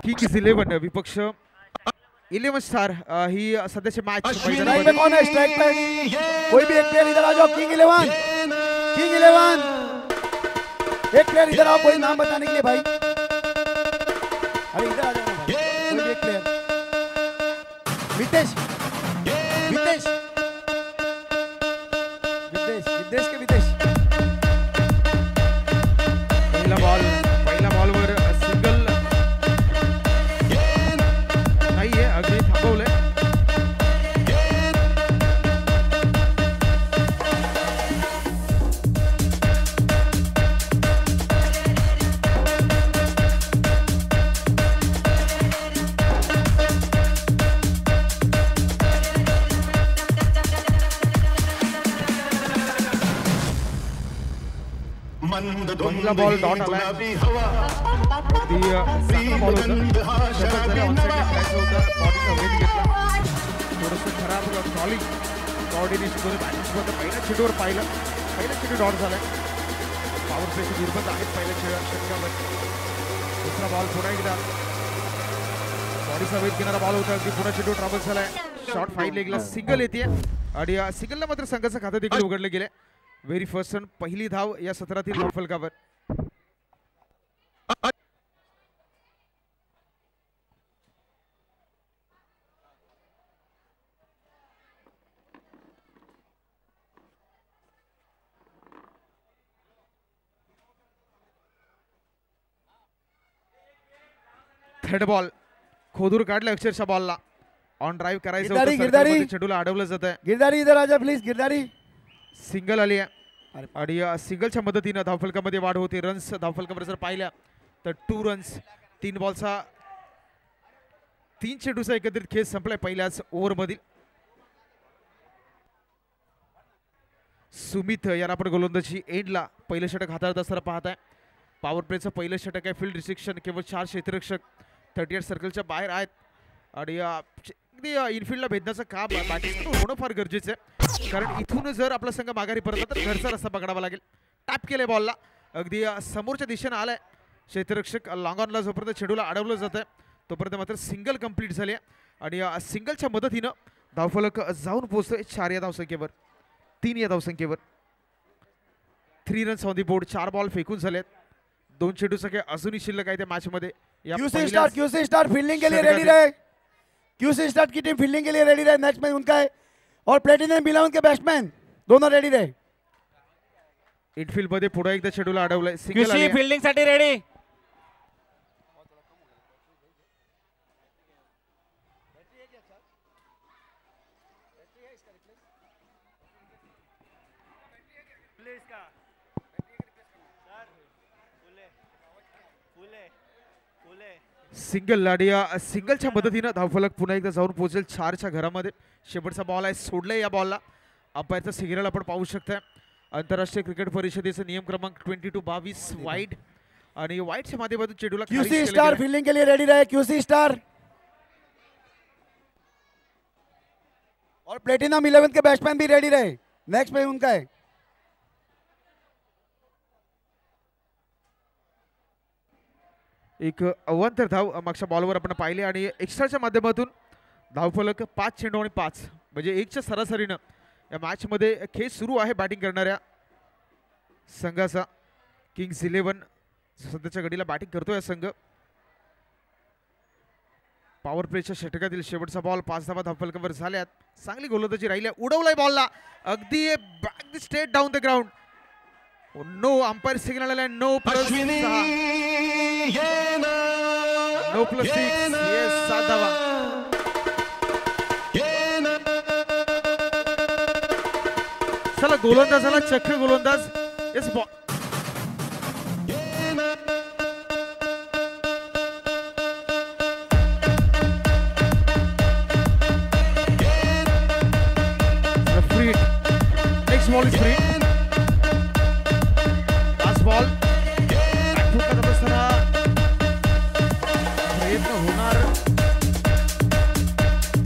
Kings 11 विपक्ष 11 star ही सध्याची match strike पे कौन है? स्ट्राइक पे कोई भी एक प्लेयर इधर आ जाओ। किंग 11 एक प्लेयर इधर आओ, कोई नाम बताने के लिए भाई। अरे इधर आ जाओ ना भाई, कोई भी एक प्लेयर। विदेश विदेश विदेश विदेश के विदेश। पहिला बॉलवर सिंगल नाहीये, अगदी थांबवलंय. पहिला बॉल डॉट आलाय. अगदी बॉल होता बॉडीचा वेट घेतला, थोडंसं खराब बॉलिंग कोऑर्डिनेशन करून बॅटिंग पहिल्या चेंडूवर पाहिलं. पहिल्या चेंडू डॉट झालाय. पॉवर प्लेचे निर्बंध आहेत पहिल्या षटकावर. दुसरा बॉल पुन्हा एकदा बॉडीचा वेट घेणारा बॉल होता. अगदी पुन्हा चेंडू ट्रॅव्हल झालाय. शॉर्ट फाईट लेगला सिंगल येते आणि सिंगलला मात्र संघाचं खातं देखील उघडले गेले. व्हेरी फर्स्ट रन, पहिली धाव या सत्रातील धावफलकावर. थर्ड बॉल खोदूर काढले अक्षरशः बॉलला. ऑन ड्राईव्ह करायचं होतं, चेंडूला अडवलं जात आहे. गिरधारी इधर आजा प्लीज. गिरधारी सिंगल आली आहे आणि सिंगलच्या मदतीनं धावफलकामध्ये वाढ होते. रन्स धावफलकावर जर पाहिल्या तर 2 रन्स. 3 बॉलचा 3 चेंडूचा एकत्रित खेळ संपलाय पहिल्याच ओव्हरमधील. सुमित याला आपण गोलंदाजी एंडला पहिलं षटक हाताळत असताना पाहताय. पॉवर प्लेचं पहिलं षटक आहे. फील्ड रिस्ट्रिक्शन, केवळ 4 क्षेत्ररक्षक 38 सर्कलच्या बाहेर आहेत आणि इनफिल्डला भेदण्याचं काम बॅटिंग होणं फार गरजेचं आहे, कारण इथून जर आपला संघ माघारी परतला तर घरचा रस्ता पकडावा लागेल. टॅप केलंय बॉलला, अगदी समोरच्या दिशेनं आलाय क्षेत्ररक्षक. लॉंग ऑनला जोपर्यंत चेंडूला अडवलं जातं तोपर्यंत मात्र सिंगल कंप्लीट झाली आणि सिंगलच्या मदतीनं धावफलक जाऊन पोहोचतोय 4 या धावसंख्येवर. 3 या धावसंख्येवर. 3 runs on the board. 4 ball फेकून झालेत. 2 चेंडूचं काही अजूनही शिल्लक आहे त्या मॅच मध्ये. क्यूसी स्टार फील्डिंग के लिए रेडी रहे. क्यूसी स्टार की टीम फील्डिंग के लिए रेडी रहे. नेक्स्ट मैच उनका है और प्लेटिनम 11 के बैट्समैन दोनों रेडी रहे. इनफील्ड मध्ये पुढे एकदा चेंडूला अडवलंय. क्यूसी फील्डिंग साठी रेडी. सिंगल लाडिया. सिंगलच्या मदतीनं धावफलक पुन्हा एकदा जाऊन पोहोचेल 4च्या घरामध्ये. शेवटचा बॉल आहे, सोडलाय या बॉलला. अंपायरचा सिग्नल आपण पाहू शकता. आंतरराष्ट्रीय क्रिकेट परिषदेचा नियम क्रमांक 22-22 वाईड आणि वाईडच्या माध्यमातून चेंडूला क्यूसी स्टार फील्डिंग के लिए रेडी रहे. क्यूसी स्टार और प्लेटिनम 11 के बैट्समैन भी रेडी रहे. नेक्स्ट मैच उनका है. एक अवांतर धाव मागच्या बॉलवर आपण पाहिले आणि एक्स्ट्राच्या माध्यमातून धावफलक 5 चेंडू आणि 5 म्हणजे 1च्या सरासरीनं या मॅच मध्ये खेळ सुरू आहे बॅटिंग करणाऱ्या संघाचा. किंग्स 11 सध्याच्या घडीला बॅटिंग करतोय या संघ. पॉवर प्लेच्या षटकातील शेवटचा बॉल 5 धावा धावफलकावर झाल्यात. चांगली गोलंदाजी राहिली. उडवलाय बॉलला, अगदी back the straight down the ground. No umpire signal आलाय. No plus 6. येस 7 धावा. चला गोलंदाजाला चक्र गोलंदाज. Yes ball free. Next ball is free. Last ball प्रयत्न होणार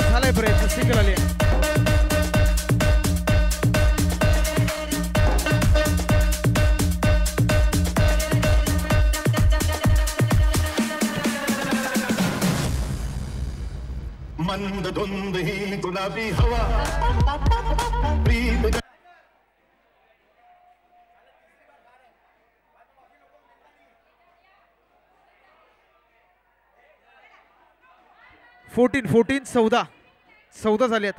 झालाय. प्रयत्न सिंगल आले. धुंद ही गुलाबी हवा प्रीत 14 झालेत.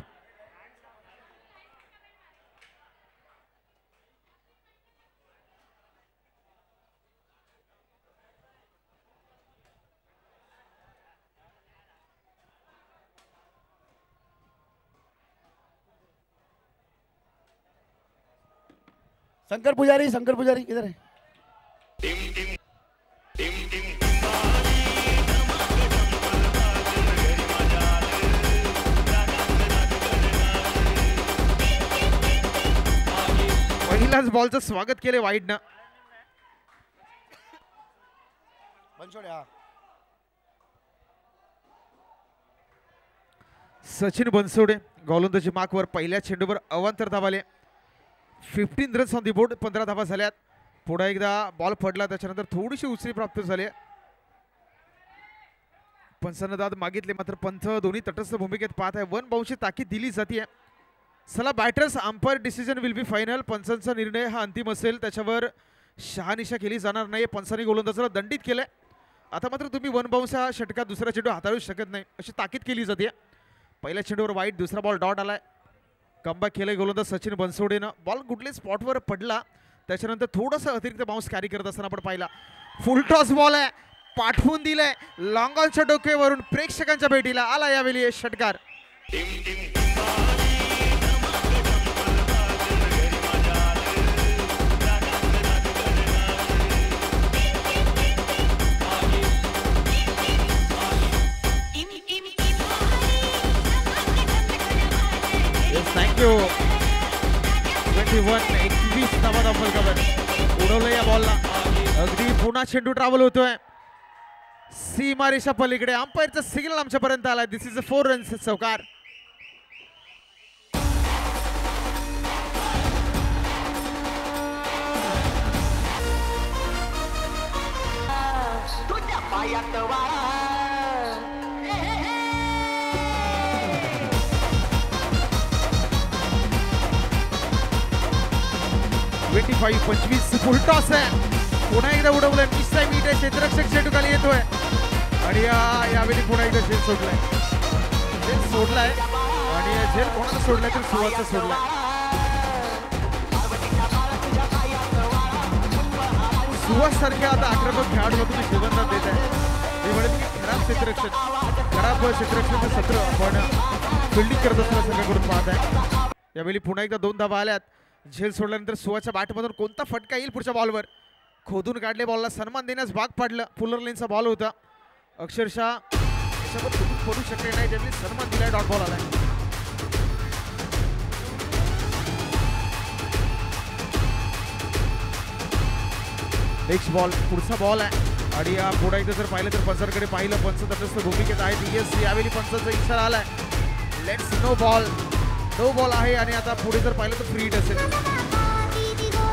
शंकर पुजारी किधर है? पहिल्याच बॉलचं स्वागत केले वाईडनं. सचिन बनसोडे गोलंदाजी मार्कवर पहिल्या चेंडूवर अवांतर धावाले. 15 रन्स ऑन दी बोर्ड. 15 धावा झाल्यात. पुढे एकदा बॉल पडला त्याच्यानंतर थोडीशी उसळी प्राप्त झाली. पंचांना दाद मागितले मात्र पंथ दोन्ही तटस्थ भूमिकेत पाहत आहे. 1 बाउंसची ताकीद दिली जाते. चला batters, umpire decision will be final. पंचांचा निर्णय हा अंतिम असेल, त्याच्यावर शहानिशा केली जाणार नाही. पंचांनी गोलंदाजाला दंडित केलंय. आता मात्र तुम्ही 1 बाउंस हा षटकात दुसरा चेंडू हाताळू शकत नाही अशी ताकीद केली जाते. पहिल्या चेंडूवर वाईट, दुसरा बॉल डॉट आलाय. कमबॅक केलंय गोलंदाज सचिन बनसोडेनं. बॉल कुठल्या स्पॉटवर पडला त्याच्यानंतर थोडंसं अतिरिक्त बाउन्स कॅरी करत असताना आपण पाहिला. फुल टॉस बॉल आहे, पाठवून दिलंय लॉंग ऑनच्या डोक्यावरून. प्रेक्षकांच्या भेटीला आला यावेळी षटकार. थँक्यू. 21 धावा दाखल कवर उडवलं या बॉलला. अगदी पुन्हा चेंडू ट्रॅव्हल होतोय सीमारेषा पलीकडे. अंपायरचा सिग्नल आमच्यापर्यंत आलाय. दिस इज अ 4 रन्स चौकार. फाईव्ह 25 फुल टॉस आहे. पुन्हा एकदा उडवलंय. मिस्टर मीट आहे, क्षेत्ररक्षक चेंडू खाली येतोय आणि यावेळी पुन्हा एकदा झेल सोडलाय. आणि झेल कोणाला सोडलाय तर सुवासचा सोडलाय. सुवास सारख्या आता आक्रमक खेळाडूला तुम्ही जीवनदान देत आहे. मी म्हणेन की खराब क्षेत्ररक्षणाचं सत्र आपण फिल्डिंग करत असताना संघाकडून पाहत आहे. यावेळी पुन्हा एकदा 2 धावा आल्यात. झेल सोडल्यानंतर सुवाच्या बॅटमधून कोणता फटका येईल पुढच्या बॉलवर. खोदून काढले, बॉलला सन्मान देण्यास भाग पाडलं. फुलर लेनचा बॉल होता. अक्षरशः पडू शकले नाही, त्यांनी सन्मान दिलाय. डॉट बॉल आलाय. नेक्स्ट बॉल, पुढचा बॉल आहे आणि या पुढे एकदा जर पाहिलं तर पंचांकडे पाहिलं. पंच तटस्थ भूमिकेत आहेत. यस, यावेळी पंचांचा इशारा आलाय. लेट्स नो बॉल आहे आणि आता पुढे जर पाहिलं तर फ्री हिट असेल.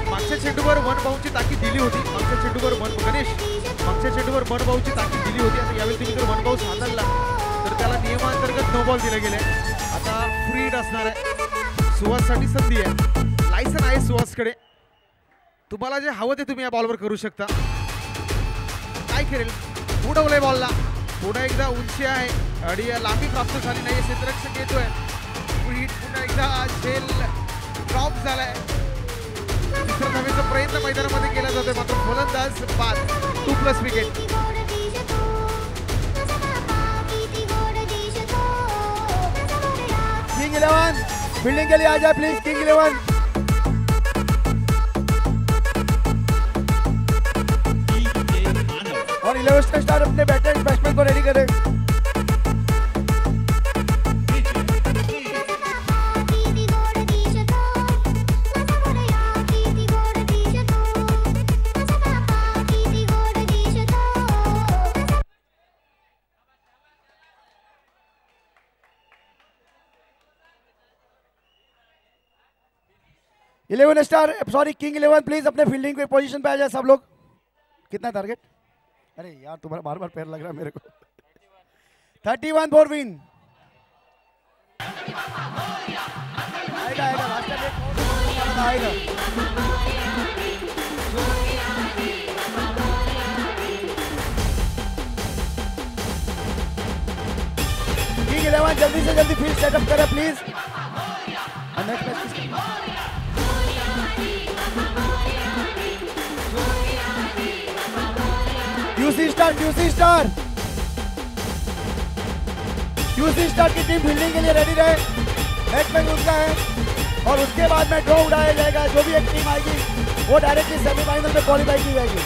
मागच्या चेंडूवर 1 बाउंसची ताकीद दिली होती. मागच्या चेंडूवर 1 बाउंसची ताकीद दिली होती. आता यावेळी तुम्ही जर 1 बाउंस हाताळला तर त्याला नियमांतर्गत नो बॉल दिले गेले. आता फ्री हिट असणार आहे. सुहाससाठी संधी आहे, लायसन आहे सुहासकडे. तुम्हाला जे हवं ते तुम्ही या बॉलवर करू शकता. काय करेल, उडवलंय बॉलला. पुन्हा एकदा उंची आहे आणि लांबी प्राप्त झाली नाही. क्षेत्ररक्षक येतोय. पुन्हा एकदा झेल ड्रॉप झालाय. तिसऱ्या धावेचा प्रयत्न मैदानामध्ये केला जातोय मात्र फलंदाज बाद. 2+ विकेट. किंग 11 फील्डिंग के लिए आ जाए प्लीज. किंग 11 और 11 का स्टार अपने बैट्समैन को रेडी करें. किंग 11 प्लीज अपने फील्डिंग पे पोजीशन पे आ जाए सब लोग. कितना टारगेट? अरे यार तुम्हारा बार बार पैर लग रहा है मेरे को. 31 फॉर विन. आएगा आएगा लास्ट टाइम आएगा। किंग 11 जल्दी से जल्दी फील्ड सेटअप करें please. Next match QC star QC star की टीम फील्डिंग के लिए रेडी रहे। नेक्स्ट मैच उसका है और उसके बाद में ड्रॉ उड़ाया जाएगा। जो भी एक टीम आएगी वो डायरेक्टली सेमीफाइनल में क्वालिफाई की जाएगी।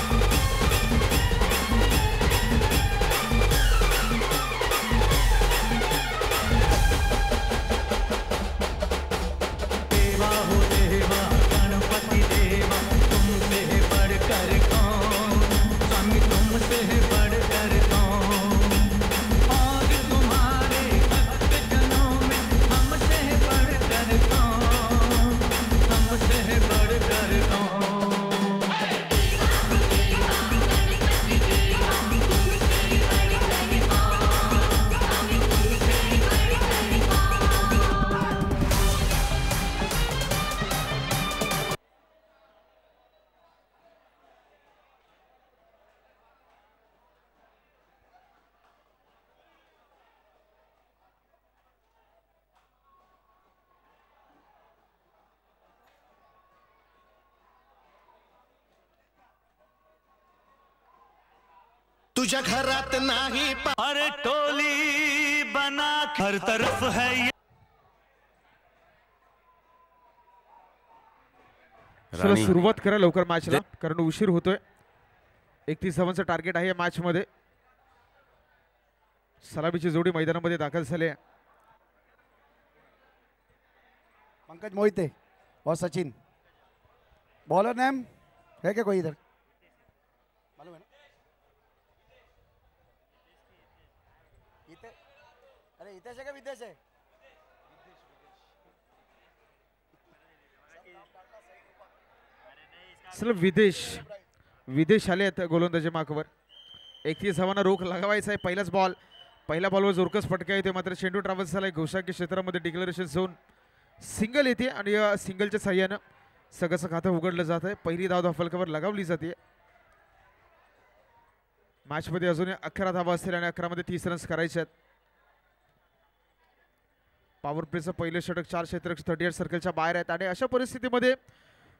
तुझ्या घरात नाही अरे टोली बना हर तरफ है ये। चला सुरुवात करा लवकर मॅचला कारण उशीर होतोय। 31 धावांचं टार्गेट आहे या मॅच मध्ये। सलामीची जोडी मैदानामध्ये दाखल झाली आहे। पंकज मोहिते और सचिन बॉलर नेम है क्या कोई इधर मालूम है ना? अरे हितेश है क्या विदेश है? चला विदेश आले आहेत गोलंदाजी मार्कवर। 31 धावांना रोख लगावायचा आहे। पहिल्या बॉलवर जोरकस फटका येते मात्र चेंडू ट्रॅव्हल्स झालाय घोषाकी क्षेत्रामध्ये। डिक्लेरेशन झोन सिंगल येते आणि या सिंगलच्या साह्यानं सगळं खातं उघडलं जात आहे। पहिली धाव फलकावर लगावली जाते। मॅच मध्ये अजून 11 धावा असतील आणि 11 मध्ये 30 रन्स करायचे आहेत। पॉवर प्लेचं पहिलं षटक 4 क्षेत्ररक्षक 38 सर्कलच्या बाहेर आहेत आणि अशा परिस्थितीमध्ये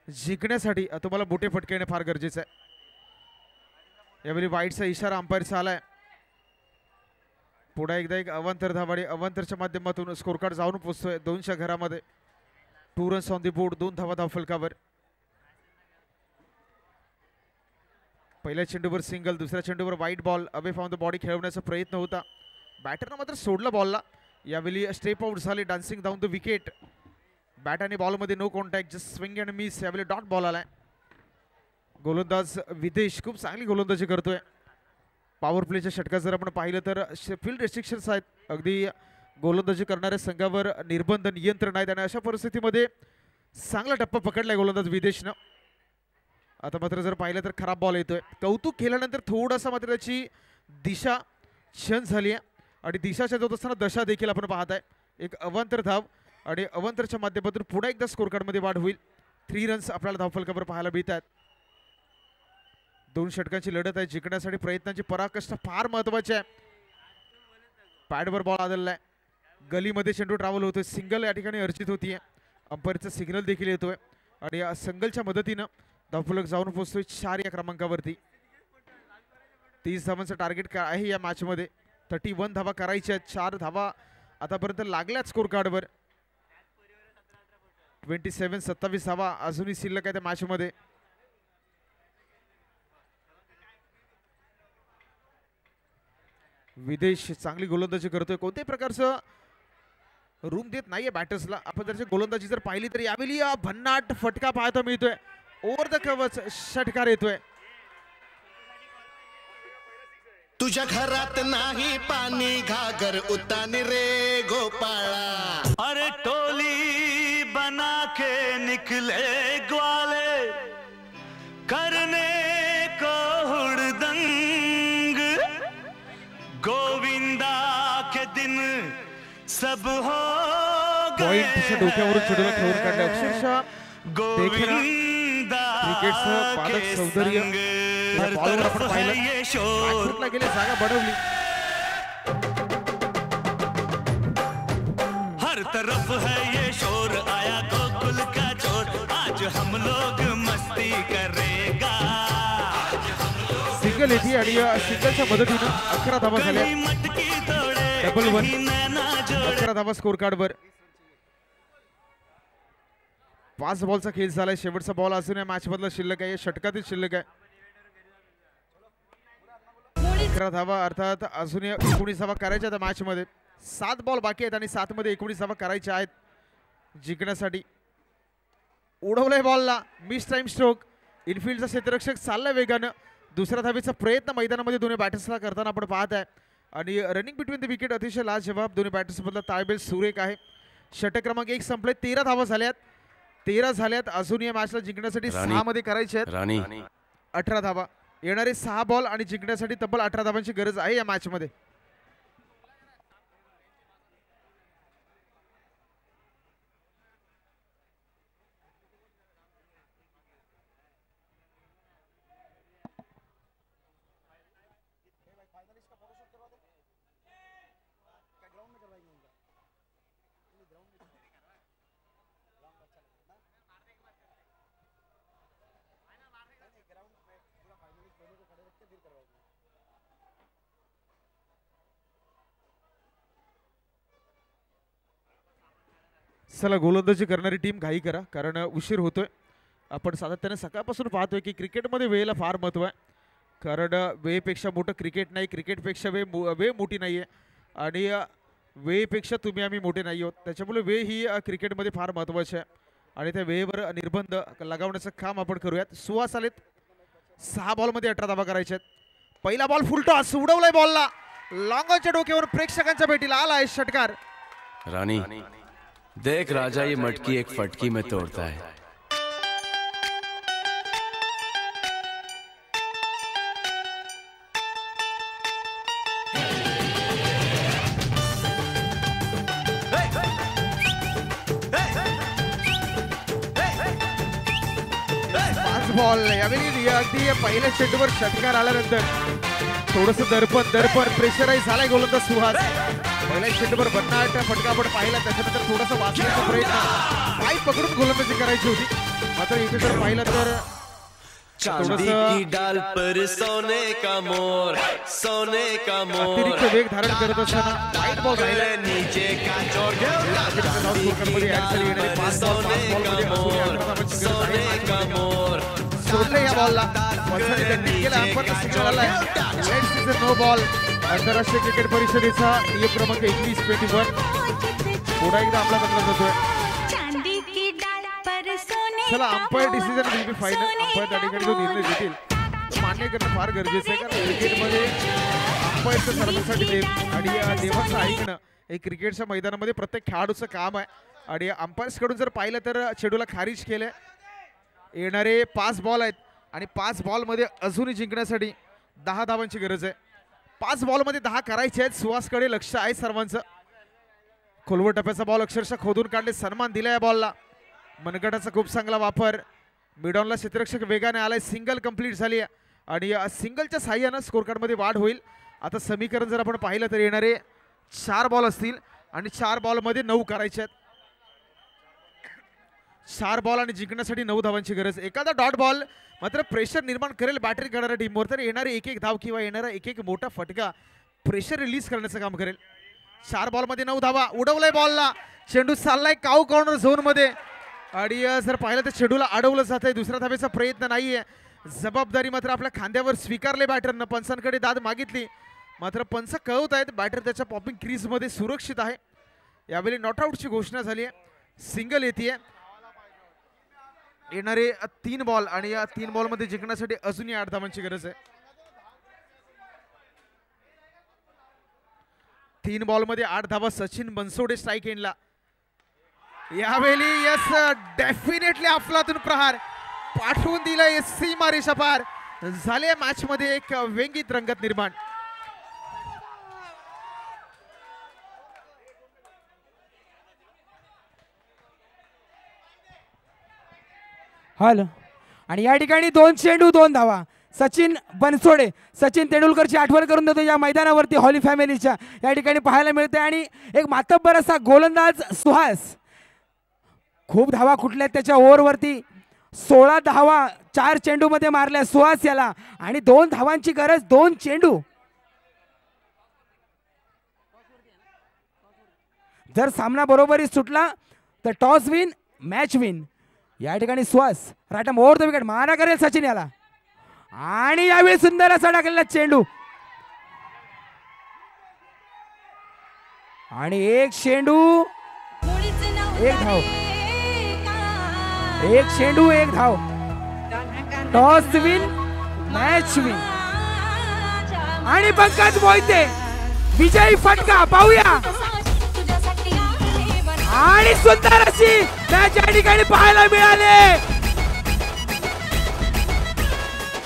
जिंकण्यासाठी तुम्हाला बोटे फटकेणे फार गरजेचं आहे। यावेळी वाईटचा इशारा अंपायरचा आलाय। पुढे एकदा एक अवांतर धावाडी अवांतरच्या माध्यमातून स्कोर कार्ड जाऊन पोहोचतोय 2च्या घरामध्ये। 2 रन्स ऑन दी बोर्ड 2 धावा धावफलकावर। पहिल्या चेंडूवर सिंगल दुसऱ्या चेंडूवर वाईट ball away from the body खेळवण्याचा प्रयत्न होता। बॅटरनं मात्र सोडला बॉलला। यावेळी स्टेप आउट झाले dancing down the wicket. Bat आणि बॉलमध्ये no contact just swing and miss. यावेळी डॉट बॉल आलाय। गोलंदाज विदेश खूप चांगली गोलंदाजी करतोय। पॉवर प्लेच्या षटकात जर आपण पाहिलं तर फील्ड रेस्ट्रिक्शन्स आहेत। अगदी गोलंदाजी करणाऱ्या संघावर निर्बंध नियंत्रण आहेत आणि अशा परिस्थितीमध्ये चांगला टप्पा पकडलाय गोलंदाज विदेशनं। आता मात्र जर पाहिलं तर खराब बॉल येतोय। कौतुक केल्यानंतर थोडासा मात्र त्याची दिशा क्षण झाली आहे आणि दिशा शोधत असताना दशा देखील आपण पाहत आहे। एक अवांतर धाव आणि अवांतरच्या माध्यमातून पुन्हा एकदा स्कोर कार्डमध्ये वाढ होईल। 3 रन्स आपल्याला धावफलकावर पाहायला मिळतात। 2 षटकांची लढत आहे। जिंकण्यासाठी प्रयत्नांची पराकाष्ठा फार महत्वाची आहे। पॅडवर बॉल आदळलाय। गलीमध्ये चेंडू ट्रॅव्हल होतोय। सिंगल या ठिकाणी अर्जित होतीये। अंपायरचा सिग्नल देखील येतोय आणि या सिंगलच्या मदतीनं धावफलक जाऊन पोहोचतोय 4 या क्रमांकावरती। 30 धावांचं टार्गेट आहे या मॅच मध्ये। 31 धावा करायच्या आहेत। 4 धावा आतापर्यंत लागल्यात स्कोर कार्डवर। 27 धावा अजूनही शिल्लक आहे त्या मॅच मध्ये। विदेश चांगली गोलंदाजी करतोय। कोणत्याही प्रकारचं रूम देत नाहीये बॅटर्सला। आपण त्याची गोलंदाजी जर पाहिली तर यावेळी भन्नाट फटका पाहायला मिळतोय। ओव्हर द कव्हर षटकार येतोय। तुझ्या घरात नाही पाणी घागर उताने रे गोपाळा। अरे टोली बना के निकले ग्वाले करने को हुड़दंग। गोविंदा के दिन सब हो पॉइंटच्या डोक्यावरून चेंडूला खेळून काढले. अक्षरशः देखील क्रिकेटचं पालक सौंदर्य या बॉलवर आपण पाहिलं. बॅकफुटला गेले, जागा बडवली. हर तरफ है ये शोर, आया गोकुल का चोर, आज हम लोग मस्ती करेगा. सिंगल येते आणि सिंगलच्या मदतीनं 11 धावा झाल्या. डबल 1, 11 धावा स्कोर कार्डवर. 5 बॉलचा खेळ झालाय. शेवटचा बॉल अजून या मॅच मधला शिल्लक आहे, षटकातील शिल्लक आहे. 11 धावा अर्थात अजून 19 धावा करायच्या त्या मॅच मध्ये. 7 बॉल बाकी आहेत आणि 7 मध्ये 19 धावा करायच्या आहेत जिंकण्यासाठी. उडवलंय बॉलला, मिस टाइम स्ट्रोक. इनफिल्डचा क्षेत्ररक्षक चाललाय वेगानं. दुसऱ्या धावेचा प्रयत्न मैदानामध्ये दोन्ही बॅटर्सला करताना आपण पाहत आहे. आणि रनिंग बिटवीन द विकेट अतिशय लाजवाब. दोन्ही बॅटर्स मधला ताळमेळ सुरेख आहे. षटक क्रमांक 1 संपले. 13 धावा झाल्यात. 13 झाल्यात. अजून या मॅचला जिंकण्यासाठी 6 मध्ये करायचे आहेत. 18 धावा. येणारे 6 बॉल आणि जिंकण्यासाठी तब्बल 18 धावांची गरज आहे या मॅच मध्ये. चला, गोलंदाजी करणारी टीम घाई करा, कारण उशीर होतोय. आपण सातत्याने सकाळपासून पाहतोय की क्रिकेटमध्ये वेळेला फार महत्त्व आहे. कारण वेळेपेक्षा मोठं क्रिकेट नाही, क्रिकेटपेक्षा वेळ मोठी नाही आहे आणि वेळेपेक्षा तुम्ही आम्ही मोठे नाही आहोत. त्याच्यामुळे वेळ ही क्रिकेटमध्ये फार महत्त्वाची आहे आणि त्या वेळेवर निर्बंध लगावण्याचं काम आपण करूयात. सुहास आलेत. 6 बॉलमध्ये 18 धावा करायच्या आहेत. पहिला बॉल फुलटॉस, उडवलाय बॉलला. लॉंगॉनच्या डोक्यावर प्रेक्षकांच्या भेटीला आलाय षटकार. रानी देख राजा, ये मटकी एक फटकी में तोड़ता है. बॉल यावेळी अगदी पहिल्या चेंडूवर षटकार आल्यानंतर थोडंसं दडपण प्रेशराईज झालाय गोलंदाज सुहास. पहिल्या चेंडूवर भन्नाट फटका आपण पाहिला. त्याच्यानंतर थोडासा वाचण्याचा प्रयत्न, पाय पकडून गोलंदाजी करायची होती. मात्र इथे जर पाहिलं तर चांदी की डाल पर सोने का मोर, सोने का मोर. अतिरिक्त वेग धारण करत असताना वाईट बॉल राहिला. नीचे का चोर सोडलं या बॉलला. No ball. आंतरराष्ट्रीय क्रिकेट परिषदेचा नियम क्रमांक 21-21 पुन्हा एकदा अंमलात आणला जातोय. चला, umpire decision will be final. Umpire त्या ठिकाणी जो निर्णय देतील तो मान्य करणं फार गरजेचं आहे. कारण क्रिकेटमध्ये अंपायरचं सर्वांसाठी नेम आणि नियमाचं ऐकणं हे क्रिकेटच्या मैदानामध्ये प्रत्येक खेळाडूचं काम आहे. आणि अंपायर्सकडून जर पाहिलं तर चेंडूला खारिज केलंय. येणारे 5 बॉल आहेत आणि 5 बॉलमध्ये अजूनही जिंकण्यासाठी 10 धावांची गरज आहे. 5 बॉलमध्ये 10 करायचे आहेत. सुहासकडे लक्ष आहे सर्वांचं. खोलवर टप्प्याचा बॉल अक्षरशः खोदून काढले. सन्मान दिला या बॉलला. मनगटाचा खूप चांगला वापर. मिडॉनला क्षेत्ररक्षक वेगाने आलाय. सिंगल कंप्लीट झाली आणि सिंगलच्या साह्यानं स्कोर कार्डमध्ये वाढ होईल. आता समीकरण जर आपण पाहिलं तर येणारे 4 बॉल असतील आणि 4 बॉलमध्ये 9 करायचे आहेत. 4 बॉल आणि जिंकण्यासाठी 9 धावांची गरज. एखादा डॉट बॉल मात्र प्रेशर निर्माण करेल बॅटरी करणाऱ्या टीमवर. तर येणारे एक धाव किंवा येणारा एक मोठा फटका प्रेशर रिलीज करण्याचं काम करेल. 4 बॉलमध्ये 9 धावा. उडवलाय बॉलला. चेंडू चाललाय काऊ कॉर्नर झोन मध्ये आणि जर पाहिलं तर चेंडूला अडवलं जात आहे. दुसऱ्या धावेचा प्रयत्न नाहीये. जबाबदारी मात्र आपल्या खांद्यावर स्वीकारले बॅटरनं. पंचांकडे दाद मागितली मात्र पंच कळवत आहेत बॅटर त्याच्या पॉपिंग क्रीज मध्ये सुरक्षित आहे. यावेळी नॉट आउटची घोषणा झाली आहे. सिंगल येते. येणारे 3 बॉल आणि या 3 बॉलमध्ये जिंकण्यासाठी अजूनही 8 धावांची गरज आहे. 3 बॉलमध्ये 8 धावा. सचिन बनसोडे स्ट्राईक एंडला. यावेळी यस डेफिनेटली अफलातून प्रहार पाठवून दिला. सीमा रेषा पार झाले. मॅच मध्ये एक व्यंगित रंगत निर्माण. हॅलो. आणि या ठिकाणी 2 चेंडू 2 धावा. सचिन बनसोडे, सचिन तेंडुलकरची आठवण करून देतो या मैदानावरती हॉली फॅमिलीच्या या ठिकाणी पाहायला मिळते. आणि एक मातब्बर असा गोलंदाज सुहास, खूप धावा कुठल्या त्याच्या ओव्हरवरती. 16 धावा 4 चेंडू मध्ये मारल्या सुहास याला. आणि 2 धावांची गरज, 2 चेंडू. जर सामना बरोबरी सुटला तर टॉस विन, मॅच विन. या ठिकाणी Suhas right arm over the wicket मारा करेल सचिन याला. आणि यावेळी सुंदर असा टाकलेला चेंडू. आणि 1 चेंडू 1 धाव. 1 चेंडू 1 धाव. Toss win, match win. आणि पंकज मोहिते विजयी फटका पाहूया. आणि सुंदर अशी मॅच या ठिकाणी पाहायला मिळाले.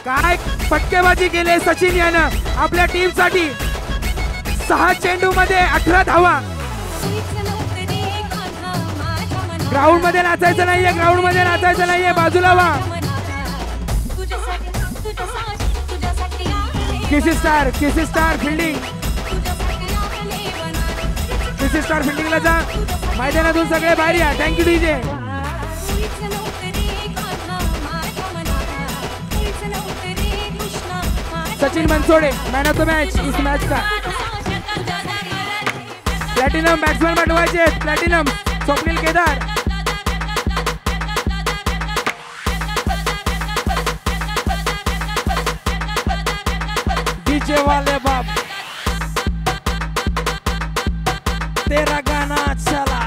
काय फटकेबाजी केली सचिन यानं आपल्या टीम साठी. 6 चेंडू मध्ये 18 धावा. ग्राउंड मध्ये नाचायचं नाहीये, ग्राउंड मध्ये नाचायचं नाहीये, बाजूला वा. किसी स्टार फिल्डिंग, किसी स्टार फिल्डिंगला जा. मैदानातून सगळे बाहेर या. Thank you DJ. Sachin Bansode man of the match इस मैच का. प्लॅटिनम बॅट्समॅन पाठवायचे, प्लॅटिनम स्वप्नील केदार. डीजे वाले बाप तेरा गाना चला.